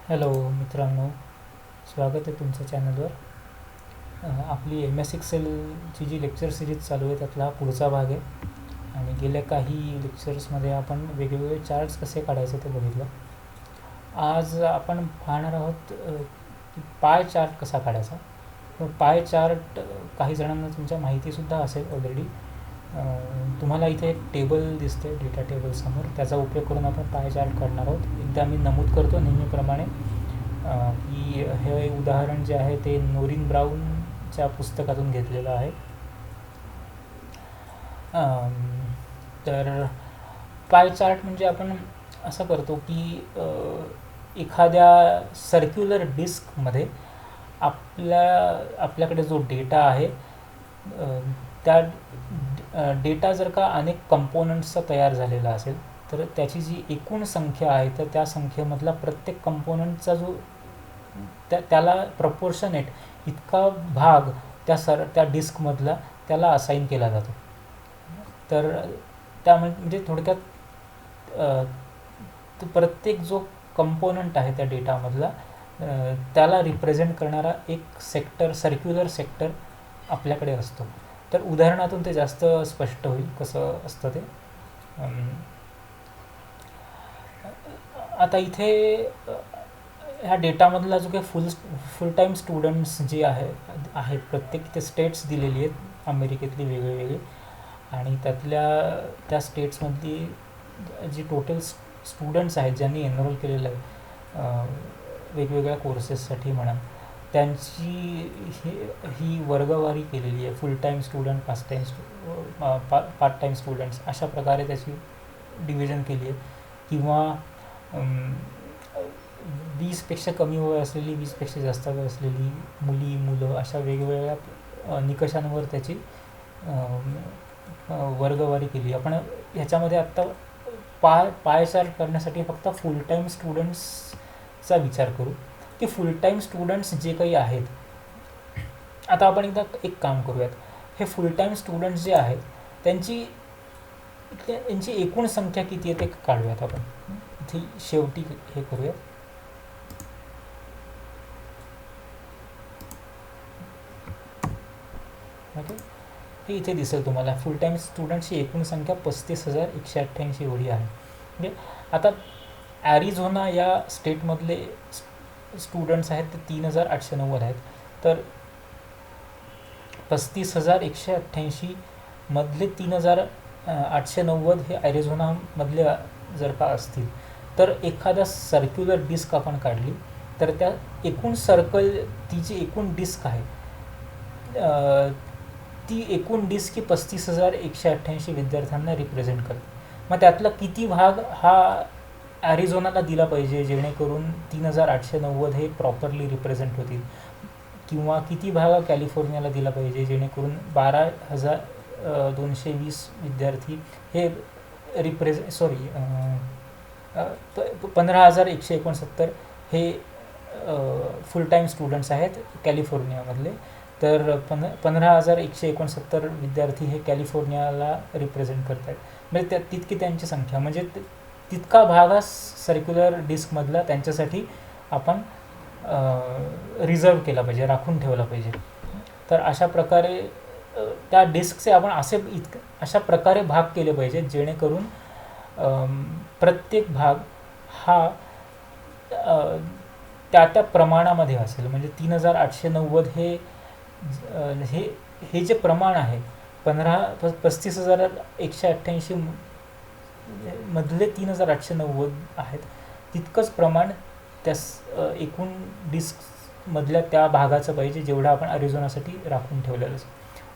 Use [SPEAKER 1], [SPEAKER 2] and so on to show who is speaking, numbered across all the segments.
[SPEAKER 1] Hello मित्रांनो, स्वागत आहे तुमच्या चॅनलवर. आपली MS एक्सेलची जी लेक्चर सिरीज चालू आहे त्यातला हा पुढचा भाग आहे. आणि गेल्या काही लेक्चर्समध्ये आपण वेगवेगळे चार्ट्स कसे काढायचे ते बघितलं. आज आपण पाहणार आहोत की पाय चार्ट कसा काढायचा. पाय चार्ट काही जणांना तुमच्या माहितीसुद्धा असेल ऑलरेडी. तुम्हाला इथे एक टेबल दिसते, डेटा टेबल समोर. त्याचा उपयोग करून आपण पाय चार्ट काढणार आहोत. एकदा मी नमूद करतो नेहमीप्रमाणे की हे उदाहरण जे आहे ते नोरिन ब्राऊनच्या पुस्तकातून घेतलेलं आहे. तर पाय चार्ट म्हणजे आपण असं करतो की एखाद्या सर्क्युलर डिस्कमध्ये आपल्याकडे जो डेटा आहे त्या डेटा जर का अनेक कंपोनंट्सचा तयार झालेला असेल तर त्याची जी एकूण संख्या आहे तर त्या संख्येमधला प्रत्येक कंपोनंटचा जो त्याला प्रपोर्शनेट इतका भाग त्या डिस्कमधला त्याला असाइन केला जातो. तर म्हणजे थोडक्यात प्रत्येक जो कंपोनंट आहे त्या डेटामधला त्याला रिप्रेझेंट करणारा एक सर्क्युलर सेक्टर आपल्याकडे असतो. तर उदाहरणातून ते जास्त स्पष्ट होईल कसं असतं ते. आता इथे ह्या डेटामधला जो काही फुल टाईम स्टुडंट्स जे आहेत प्रत्येक इथे स्टेट्स दिलेली आहेत अमेरिकेतली वेगळे आणि त्या स्टेट्समधली जी टोटल स्टुडंट्स आहेत ज्यांनी एनरोल केलेलं आहे वेगवेगळ्या कोर्सेससाठी म्हणा, त्यांची ही वर्गवारी केलेली आहे. फुल time student, part time students अशा प्रकारे त्याची डिव्हिजन केली आहे. किंवा 20पेक्षा कमी वय असलेली, 20पेक्षा जास्त वय असलेली मुलं अशा वेगवेगळ्या निकषांवर त्याची वर्गवारी केली. आपण ह्याच्यामध्ये आत्ता पाय चार्ट करण्यासाठी फक्त फुल टाईम स्टुडंट्सचा विचार करू की फुल टाईम स्टुडंट्स जे काही आहेत. आता आपण एक काम करूयात. हे फुल टाईम स्टुडंट्स जे आहेत त्यांची एकूण संख्या किती आहे ते काढूयात. आपण इथे शेवटी हे करूयात. ओके, हे इथे दिसेल तुम्हाला. फुल टाईम स्टुडंट्सची एकूण संख्या 35,188 एवढी आहे. म्हणजे आता ॲरिझोना या स्टेटमधले स्टुडंट्स आहेत ते 3,890 आहेत. तर 35,188 मधले 3,890 हे ॲरिझोनामधले जर का असतील तर एखादा सर्क्युलर डिस्क आपण काढली तर त्या एकूण ती जी एकूण डिस्क आहे ती एकूण डिस्क ही 35,188 विद्यार्थ्यांना रिप्रेझेंट करते. मग त्यातला किती भाग हा ॲरिझोनाला दिला पाहिजे जेणेकरून 3,890 हे प्रॉपरली रिप्रेझेंट होतील, किंवा किती भाग कॅलिफोर्नियाला दिला पाहिजे जेणेकरून 12,220 विद्यार्थी हे 15,169 हे फुल टाईम स्टुडंट्स आहेत कॅलिफोर्नियामधले. तर 15,169 विद्यार्थी हे कॅलिफोर्नियाला रिप्रेझेंट करत आहेत. म्हणजे तितकी त्यांची संख्या, म्हणजे तितका भाग हा सर्क्युलर डिस्कमधला त्यांच्यासाठी आपण रिझर्व केला पाहिजे, राखून ठेवला पाहिजे. तर अशा प्रकारे त्या डिस्कचे आपण अशा प्रकारे भाग केले पाहिजेत जेणेकरून प्रत्येक भाग हा त्या प्रमाणामध्ये असेल. म्हणजे 3,890 हे जे प्रमाण आहे 35,188 मधले 3,890 आहेत तितकंच प्रमाण त्या एकूण डिस्कमधल्या त्या भागाचं पाहिजे जेवढं आपण ॲरिझोनासाठी राखून ठेवलेलं असेल.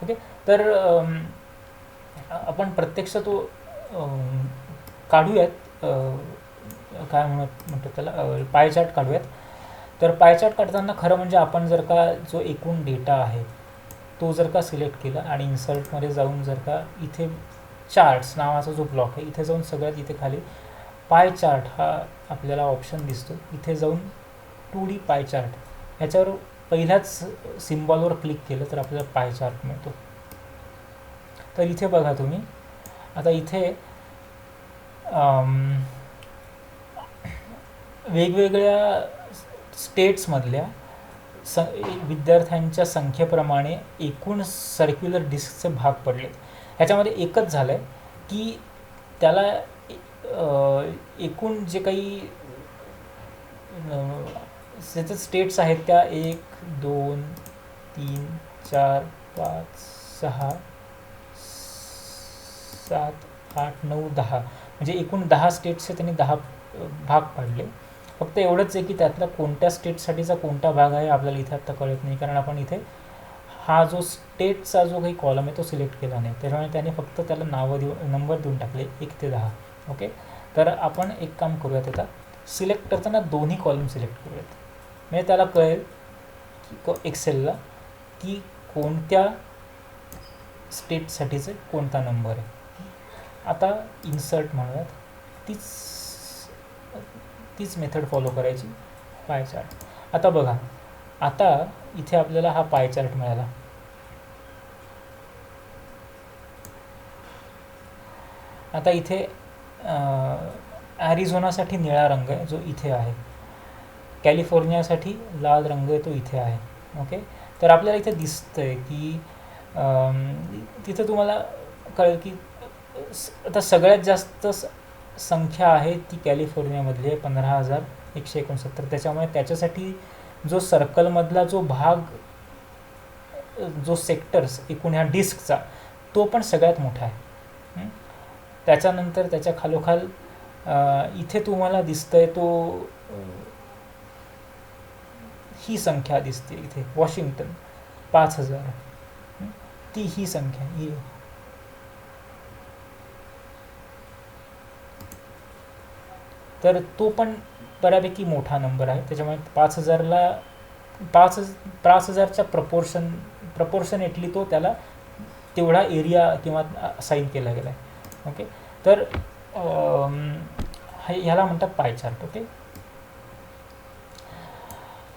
[SPEAKER 1] ओके, तर आपण प्रत्यक्ष तो काढूयात. काय म्हणतो त्याला, पाय चार्ट काढूयात. तर पाय चार्ट काढताना खरं म्हणजे आपण जर का जो एकूण डेटा आहे तो जर का सिलेक्ट केला आणि इन्सर्टमध्ये जाऊन जर का इथे चार्ट्स नावाचा जो ब्लॉक आहे इथे जाऊन सगळ्यात इथे खाली पाय चार्ट हा आपल्याला ऑप्शन दिसतो. इथे जाऊन 2D पाय चार्ट ह्याच्यावर पहिल्याच सिम्बॉलवर क्लिक केलं तर आपल्याला पाय चार्ट मिळतो. तर इथे बघा तुम्ही, आता इथे वेगवेगळ्या स्टेट्समधल्या विद्यार्थ्यांच्या संख्येप्रमाणे एकूण सर्क्युलर डिस्कचे भाग पडलेत. ह्याच्यामध्ये एकच झालं आहे की त्याला एकूण जे काही त्याचे स्टेट्स आहेत त्या 1 2 3 4 5 6 7 8 9 10 म्हणजे एकूण 10 स्टेट्सचे त्यांनी 10 भाग पाडले. फक्त एवढंच आहे की त्यातला कोणत्या स्टेटसाठीचा कोणता भाग आहे आपल्याला इथे आत्ता कळत नाही, कारण आपण इथे हा जो स्टेटचा जो काही कॉलम आहे तो सिलेक्ट केला नाही. त्याच्यामुळे त्याने फक्त त्याला नंबर देऊन टाकले 1 ते 10. ओके, तर आपण एक काम करूयात, आता सिलेक्ट करताना दोन्ही कॉलम सिलेक्ट करूयात, म्हणजे त्याला कळेल की एक्सेलला की कोणत्या स्टेटसाठीचे कोणता नंबर आहे. आता इन्सर्ट म्हणूयात, तीच मेथड फॉलो करायची, पाय चार्ट. आता बघा, आता इथे आपल्याला हा पाय चार्ट मिळाला. आता इथे ॲरिझोनासाठी निळा रंग आहे जो इथे आहे, कॅलिफोर्नियासाठी लाल रंग आहे तो इथे आहे. ओके, तर आपल्याला इथे दिसतंय की तिथं तुम्हाला कळेल की आता सगळ्यात जास्त संख्या आहे ती कॅलिफोर्नियामधली आहे, 15,169. त्याच्यामुळे त्याच्यासाठी जो सर्कलमधला जो भाग, जो सेक्टर्स एकूण ह्या डिस्कचा, तो पण सगळ्यात मोठा आहे. त्याच्यानंतर त्याच्या खालोखाल इथे तुम्हाला दिसतंय तो ही संख्या दिसते इथे, वॉशिंग्टन 5,000, ही संख्या ही. तर तो पण बऱ्यापैकी मोठा नंबर आहे. त्याच्यामुळे 5,000च्या प्रपोर्शनेटली तो त्याला तेवढा एरिया किंवा असाइन केला गेला आहे. ओके, तर ह्याला म्हणतात पाय चार्ट. ओके,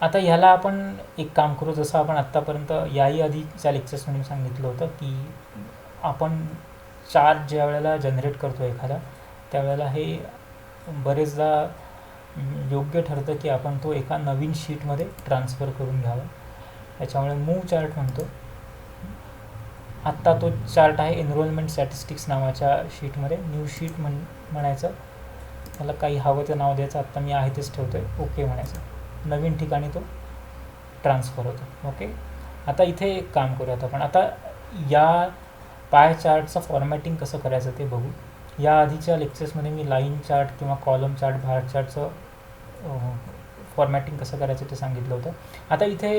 [SPEAKER 1] आता ह्याला आपण एक काम करू, जसं आपण आत्तापर्यंत याही आधीच्या लेक्चर्समध्ये सांगितलं होतं की आपण चार्ट ज्या वेळेला जनरेट करतो एखादा, त्यावेळेला हे बरेचदा योग्य ठरतं की आपण तो एका नवीन शीटमध्ये ट्रान्सफर करून घ्यावा. त्याच्यामुळे मूव्ह चार्ट म्हणतो. आत्ता तो चार्ट आहे एनरोलमेंट स्टॅटिस्टिक्स नावाच्या शीटमध्ये. न्यू शीट म्हणायचं, मला काही हवं ते नाव द्यायचं. आत्ता मी आहे तेच ठेवतो आहे, ओके म्हणायचं. नवीन ठिकाणी तो ट्रान्सफर होतो. ओके, आता इथे एक काम करूयात आपण. आता या पाय चार्टचं फॉर्मॅटिंग कसं करायचं ते बघू. या आधीच्या लेक्चर्समध्ये मी लाईन चार्ट किंवा कॉलम चार्ट, बार चार्टचं फॉर्मॅटिंग कसं करायचं ते सांगितलं होतं. आता इथे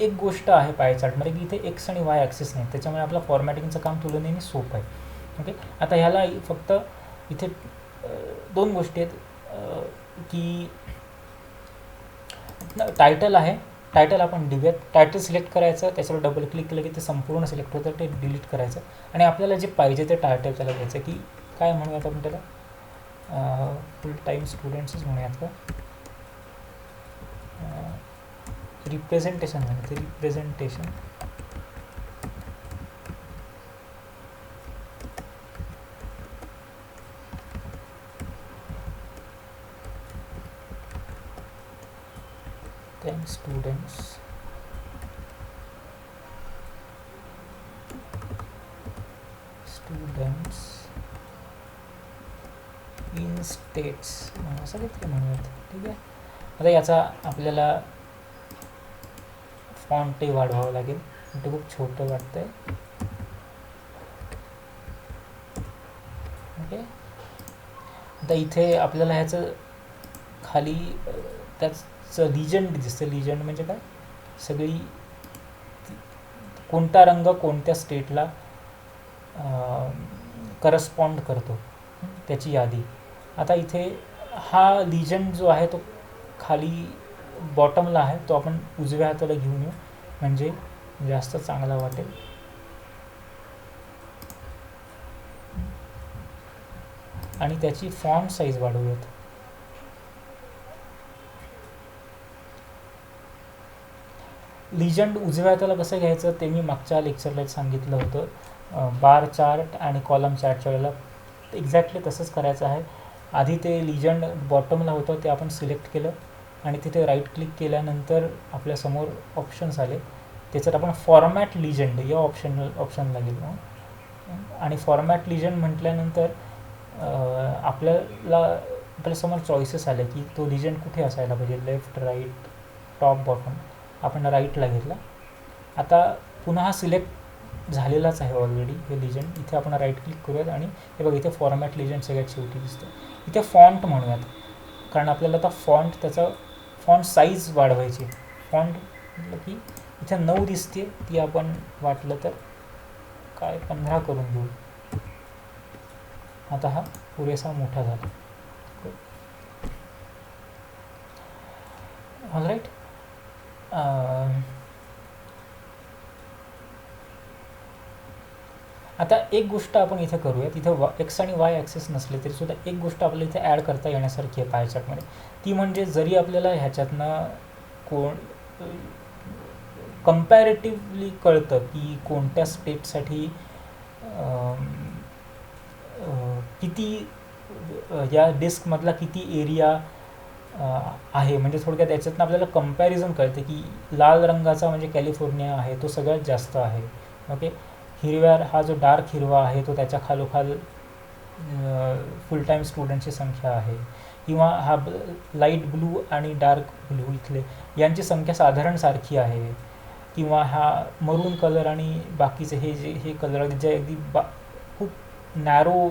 [SPEAKER 1] एक गोष्ट आहे पाय चार्टमध्ये की इथे एक्स आणि वाय ॲक्सिस नाही, त्याच्यामुळे आपलं फॉर्मॅटिंगचं काम तुलनेने सोपं आहे. ओके, आता ह्याला फक्त इथे दोन गोष्टी आहेत की टायटल आहे, टायटल आपण देऊयात. टायटल सिलेक्ट करायचं, त्याच्यावर डबल क्लिक केलं की ते संपूर्ण सिलेक्ट होतं, ते डिलीट करायचं. आणि आपल्याला जे पाहिजे ते टायटल त्याला द्यायचं की काय म्हणूयात आपण त्याला, फुल टाईम स्टुडंट्सच म्हणूयात का, रिप्रेझेंटेशन म्हणते, रिप्रेझेंटेशन. स्टुडंट्स इन स्टेट्स असं काहीतरी म्हणूयात. ठीक आहे, आता याचा आपल्याला फॉन्टही वाढवावं लागेल, ते खूप छोटं वाटतं आहे. ओके, आता इथे आपल्याला ह्याचं खाली त्याचं लिजंड दिसतं. लिजंड म्हणजे काय, सगळी कोणता रंग कोणत्या स्टेटला करस्पॉन्ड करतो त्याची यादी. आता इथे हा लिजंड जो आहे तो खाली बॉटमला आहे, तो आपण उजव्या हाताला घेऊन येऊ म्हणजे जास्त चांगला वाटेल. आणि त्याची फॉन्ट साईज वाढवूयात. लिजंड उजव्या हाताला कसं घ्यायचं ते मी मागच्या लेक्चरला सांगितलं होतं. बार चार्ट आणि कॉलम चार्टच्या वेळेला एक्झॅक्टली तसंच करायचं आहे. आधी ते लिजंड बॉटमला होतं ते आपण सिलेक्ट केलं, आणि तिथे राईट क्लिक केल्यानंतर आपल्यासमोर ऑप्शन्स आले. त्याच्यात आपण फॉर्मॅट लिजंड या ऑप्शनला गेलो आणि फॉर्मॅट लिजंड म्हटल्यानंतर आपल्यासमोर चॉईसेस आले की तो लिजंड कुठे असायला पाहिजे, लेफ्ट, राईट, टॉप, बॉटम. आपण राईटला घेतला. आता पुन्हा हा सिलेक्ट झालेलाच आहे ऑलरेडी हे लिजंड. इथे आपण राईट क्लिक करूयात आणि हे बघा इथे फॉर्मॅट लिजंड सगळ्यात शेवटी दिसतं. इथे फॉन्ट म्हणूयात, कारण आपल्याला आता त्याचा फॉन्ट साईज वाढवायची. फॉन्ट म्हटलं की इथे 9 दिसते, ती आपण वाटलं तर 15 करून घेऊ. आता हा पुरेसा मोठा झाला. ऑलराईट. आता एक गोष्ट आपण इथे करूया. तिथे एक्स आणि वाय ॲक्सेस नसले तरी सुद्धा एक गोष्ट आपल्याला इथे ॲड करता येण्यासारखी आहे पाय चार्टमध्ये. ती म्हणजे जरी आपल्याला ह्याच्यातनं कंपॅरेटिव्हली कळतं की कोणत्या स्टेटसाठी किती या डिस्कमधला किती एरिया आहे, म्हणजे थोडक्यात याच्यातनं आपल्याला कंपॅरिझन कळते की लाल रंगाचा म्हणजे कॅलिफोर्निया आहे, तो सगळ्यात जास्त आहे. ओके. हा जो डार्क हिरवा आहे तो त्याच्या खालोखाल फुल टाईम स्टुडंटची संख्या आहे, किंवा हा लाईट ब्लू आणि डार्क ब्लू इथले यांची संख्या साधारण सारखी आहे, किंवा हा मरून कलर आणि बाकीचे हे कलर जे अगदी खूप नॅरो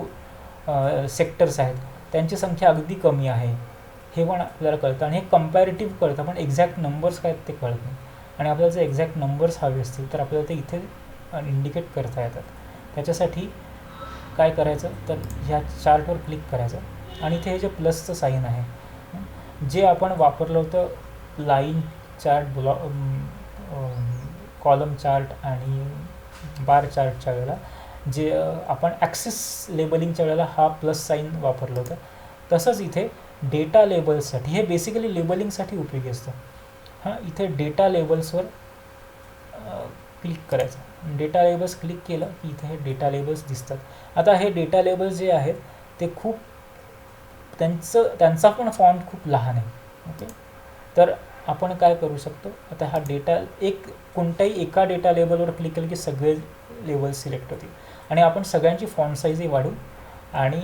[SPEAKER 1] सेक्टर्स आहेत त्यांची संख्या अगदी कमी आहे, हे पण आपल्याला कळतं. आणि हे कंपॅरेटिव्ह कळतं, पण एक्झॅक्ट नंबर्स काय ते कळत नाही. आणि आपल्याला जर एक्झॅक्ट नंबर्स हवे असतील तर आपल्याला ते इथे इंडिकेट करता येतात. त्याच्यासाठी काय करायचं तर ह्या चार्टवर क्लिक करायचं आणि इथे हे जे प्लसचं साईन आहे, जे आपण वापरलं होतं लाईन चार्ट, कॉलम चार्ट आणि बार चार्टच्या वेळेला, जे आपण ॲक्सेस लेबलिंगच्या वेळेला हा प्लस साईन वापरलं होतं, तसंच इथे डेटा लेबल्ससाठी, हे बेसिकली लेबलिंगसाठी उपयोगी असतं. इथे डेटा लेबल्सवर क्लिक करायचं. डेटा लेबल्स क्लिक केलं की इथे हे डेटा लेबल्स दिसतात. आता हे डेटा लेबल्स जे आहेत ते त्यांचा पण फॉन्ट खूप लहान आहे. ओके. तर आपण काय करू शकतो, आता हा कोणत्याही एका डेटा लेबलवर क्लिक केलं की सगळे लेबल्स सिलेक्ट होतील आणि आपण सगळ्यांची फॉन्ट साईजही वाढवू आणि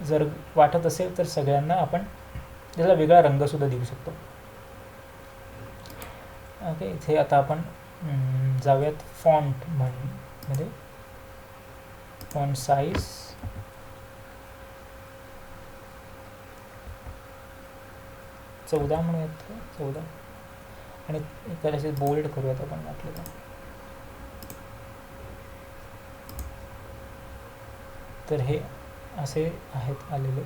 [SPEAKER 1] जर वाटत असेल तर सगळ्यांना आपण त्याला वेगळा रंगसुद्धा देऊ शकतो. ओके. इथे आता आपण जाऊयात फॉन्ट मध्ये, फॉन्ट साईज 14 म्हणूयात, 14, आणि त्याला बोल्ड करूयात आपण वाटलं तर हे असे आहेत आलेले.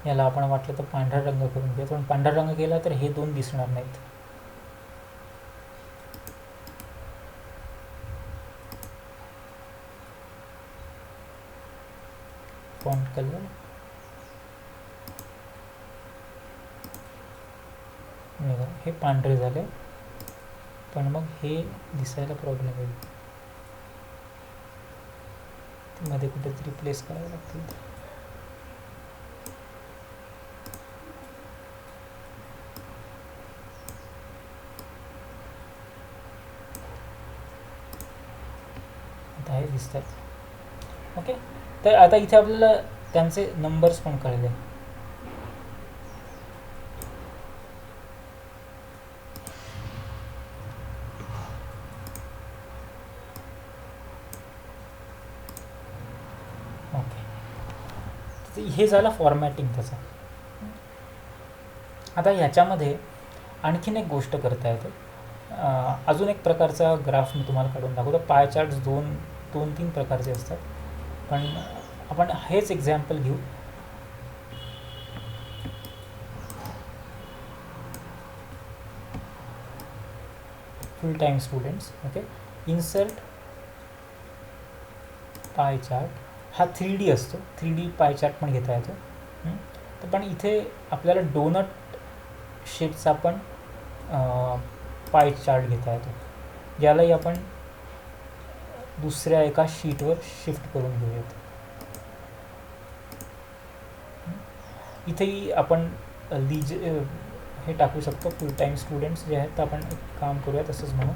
[SPEAKER 1] याला आपण वाटलं तर पांढरा रंग करून घेऊ, पण पांढरा रंग केला तर हे 2 दिसणार नाहीत. फॉन्ट कलर हे पांढरे झाले, पण मग हे दिसायला प्रॉब्लेम येईल, मध्ये कुठेतरी प्लेस करावं लागतील. आता हे दिसतात. ओके. तर आता इथे आपल्याला त्यांचे नंबर्स पण कळले. ओके. हे झालं फॉर्मॅटिंग त्याचं. आता ह्याच्यामध्ये आणखीन एक गोष्ट करता येते. अजून एक प्रकारचा ग्राफ मी तुम्हाला काढून दाखवतो. पाय चार्ट्स 2-3 प्रकारचे असतात, पण आपण हेच एक्झाम्पल घेऊ. फुल time students. Okay. Insert pie chart, हा 3D असतो. 3D पाय चार्ट पण घेता येतो. तर पण इथे आपल्याला डोनट शेपचा पण पाय चार्ट घेता येतो, यालाही आपण दुसऱ्या एका शीटवर शिफ्ट करून घेऊयात. इथेही आपण हे टाकू शकतो फुल टाईम स्टुडंट्स जे आहेत. तर आपण एक काम करूया तसंच म्हणू.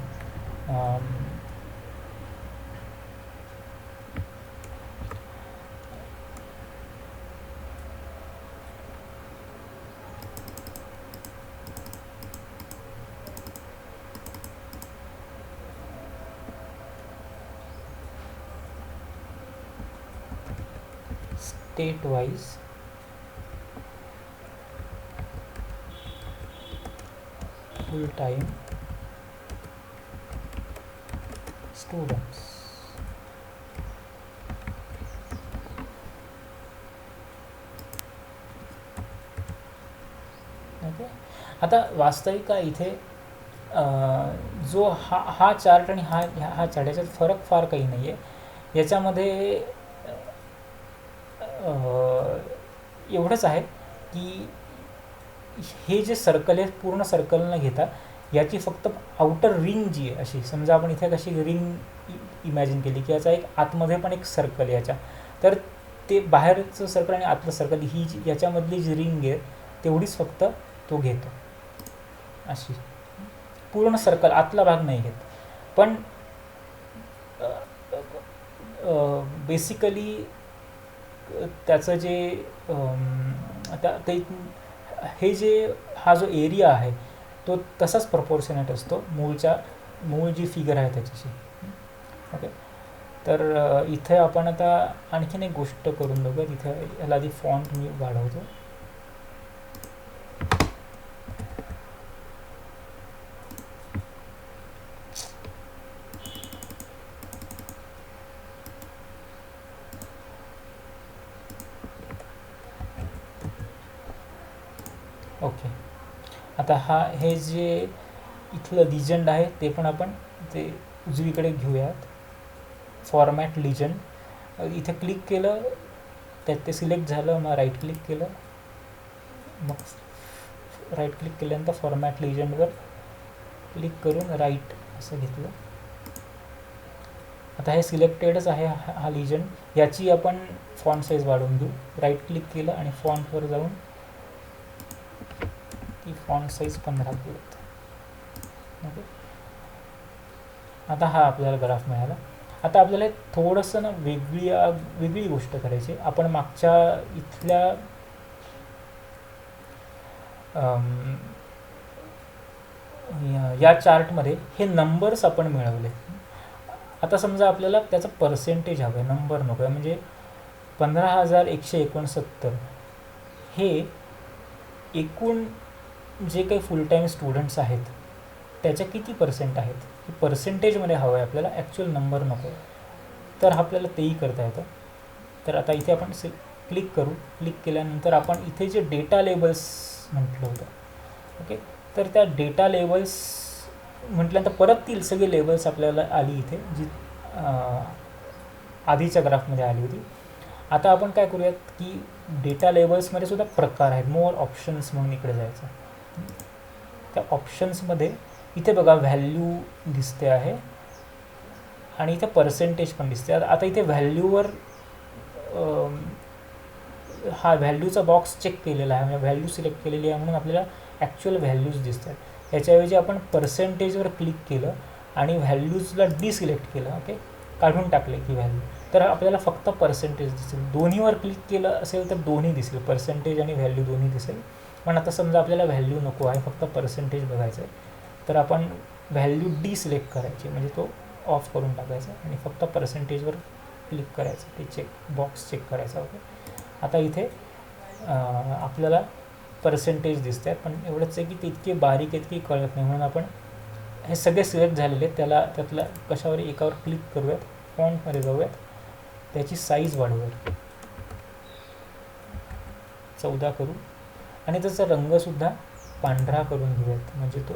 [SPEAKER 1] स्टेट वाईज फुल टाइम स्टुडंट्स. ओके. आता वास्तविक काय इथे जो हा चार्ट आणि हा चार्ट याच्यात फरक फार काही नाही आहे. याच्यामध्ये एवढंच आहे की हे जे सर्कल आहे पूर्ण सर्कल न घेता याची फक्त आउटर रिंग जी आहे अशी, समजा आपण इथे कशी रिंग इमॅजिन केली की याचा एक आतमध्ये पण एक सर्कल आहे याच्या, तर ते बाहेरचं सर्कल आणि आतलं सर्कल ही जी याच्यामधली जी रिंग आहे तेवढीच फक्त तो घेतो अशी. पूर्ण सर्कल आतला भाग नाही घेत. पण बेसिकली त्याचं जे हे जे हा जो एरिया आहे तो तसाच प्रपोर्शनेट असतो मूळ जी फिगर आहे त्याच्याशी. ओके. तर इथे आपण आता आणखीन एक गोष्ट करून बघूया. इथे याला आधी फॉन्ट मी वाढवतो. ओके. आता हे जे इथलं लिजंड आहे ते पण आपण ते उजवीकडे घेऊयात. फॉर्मॅट लिजंड इथे क्लिक केलं त्यात ते सिलेक्ट झालं. मग राईट क्लिक केलं. मग राईट क्लिक केल्यानंतर फॉर्मॅट लिजंडवर क्लिक करून राईट असं घेतलं. आता हे सिलेक्टेडच आहे हा लिजंड. याची आपण फॉन्ट साईज वाढवून घेऊ. राईट क्लिक केलं आणि फॉन्टवर जाऊन ती फॉन्ट साईज 15 केलं. ओके. आता हा आपल्याला ग्राफ मिळाला. आता आपल्याला थोडंसं ना वेगळी गोष्ट करायची. आपण मागच्या इथल्या या चार्टमध्ये हे नंबर्स आपण मिळवले. आता समजा आपल्याला त्याचं पर्सेंटेज हवं आहे, नंबर नको आहे. म्हणजे 15,169 हे एकूण जे काही फुल टाईम स्टुडंट्स आहेत त्याच्या किती पर्सेंट आहेत हे पर्सेंटेजमध्ये हवं आहे आपल्याला, ॲक्च्युअल नंबर नको. तर आपल्याला तेही करता येतं. तर आता इथे आपण क्लिक करू. क्लिक केल्यानंतर आपण इथे जे डेटा लेबल्स म्हटलं होतं, ओके, तर त्या डेटा लेबल्स म्हटल्यानंतर परत ती सगळी लेबल्स आपल्याला आली इथे जी आधीच्या ग्राफमध्ये आली होती. आता आपण काय करूयात की डेटा लेबल्समध्ये सुद्धा प्रकार आहेत. मोर ऑप्शन्स म्हणून इकडे जायचं. त्या ऑप्शन्समध्ये इथे बघा व्हॅल्यू दिसते आहे आणि इथे पर्सेंटेज पण दिसते. आता इथे व्हॅल्यूवर हा व्हॅल्यूचा बॉक्स चेक केलेला आहे, म्हणजे व्हॅल्यू सिलेक्ट केलेली आहे म्हणून आपल्याला ॲक्च्युअल व्हॅल्यूज दिसतात. याच्याऐवजी आपण पर्सेंटेजवर क्लिक केलं आणि व्हॅल्यूजला डिसिलेक्ट केलं, ओके, काढून टाकले की व्हॅल्यू, तर आपल्याला फक्त पर्सेंटेज दिसेल. दोन्हीवर क्लिक केलं असेल तर दोन्ही दिसेल, पर्सेंटेज आणि व्हॅल्यू दोन्ही दिसेल. पण आता समजा आपल्याला व्हॅल्यू नको आहे, फक्त पर्सेंटेज बघायचं आहे, तर आपण व्हॅल्यू डिसिलेक्ट करायची, म्हणजे तो ऑफ करून टाकायचा आणि फक्त पर्सेंटेजवर क्लिक करायचं, ते चेक बॉक्स चेक करायचा. ओके. आता इथे आपल्याला पर्सेंटेज दिसत आहेत, पण एवढंच आहे की ते इतके बारीक आहेत की कळत नाही. म्हणून आपण हे सगळे सिलेक्ट झालेले आहेत त्यातला कशावर एकावर क्लिक करूयात, फॉन्टमध्ये जाऊयात, त्याची साईज वाढवूयात, 14 करू आणि त्याचा रंगसुद्धा पांढरा करून घेऊयात, म्हणजे तो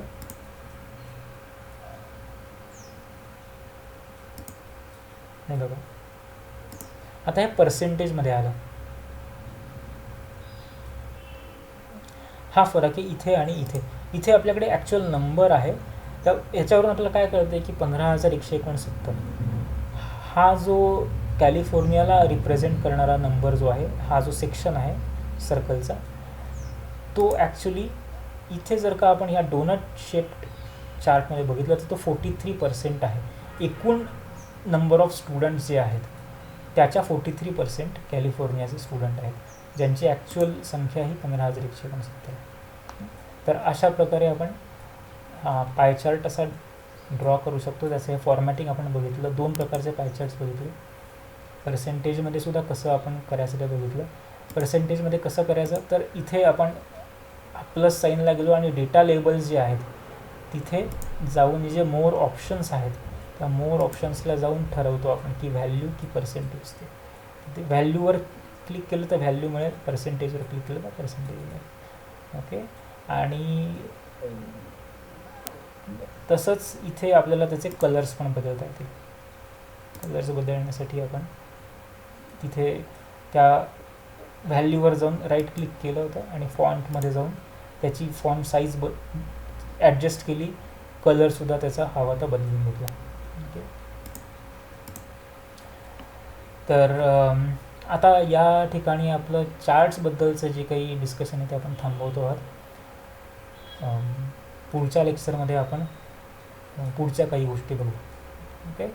[SPEAKER 1] नाही बघा. आता हे पर्सेंटेजमध्ये आलं. हा फरक आहे इथे आणि इथे. इथे आपल्याकडे ॲक्च्युअल नंबर आहे, तर याच्यावरून आपल्याला काय कळतं आहे की 15,169 हा जो कॅलिफोर्नियाला रिप्रेझेंट करणारा नंबर जो आहे, हा जो सेक्शन आहे सर्कलचा, तो ॲक्च्युली इथे जर का आपण ह्या डोनट शेप्ड चार्टमध्ये बघितलं तर तो 43% आहे. एकूण नंबर ऑफ स्टुडंट्स जे आहेत त्याच्या 43% कॅलिफोर्नियाचे स्टुडंट आहेत, ज्यांची ॲक्च्युअल संख्या ही 15,169 आहे. तर अशा प्रकारे आपण पाय चार्ट असा ड्रॉ करू शकतो. त्याचं हे फॉर्मॅटिंग आपण बघितलं, 2 प्रकारचे पाय चार्ट्स बघितले. पर्सेंटेजमध्ये सुद्धा कसं आपण करायचं ते बघितलं. पर्सेंटेजमध्ये कसं करायचं, तर इथे आपण प्लस साईनला गेलो आणि डेटा लेबल्स जे आहेत तिथे जाऊन जे मोर ऑप्शन्स आहेत त्या मोर ऑप्शन्सला जाऊन ठरवतो आपण की व्हॅल्यू की पर्सेंटेज. ते व्हॅल्यूवर क्लिक केलं तर व्हॅल्यू मिळेल, पर्सेंटेजवर क्लिक केलं तर पर्सेंटेज मिळेल. ओके. आणि तसंच इथे आपल्याला त्याचे कलर्स पण बदलता येतील. कलर्स बदलण्यासाठी आपण तिथे त्या व्हॅल्यूवर जाऊन राईट क्लिक केलं होतं आणि फॉन्टमध्ये जाऊन त्याची फॉन्ट साईज ॲडजस्ट केली, कलरसुद्धा त्याचा हवा तर बदलून घेतला. ओके. तर आता या ठिकाणी आपलं चार्ट्सबद्दलचं जे काही डिस्कशन आहे ते आपण थांबवतो आहोत. पुढच्या लेक्चरमध्ये आपण पुढच्या काही गोष्टी बघू. ओके.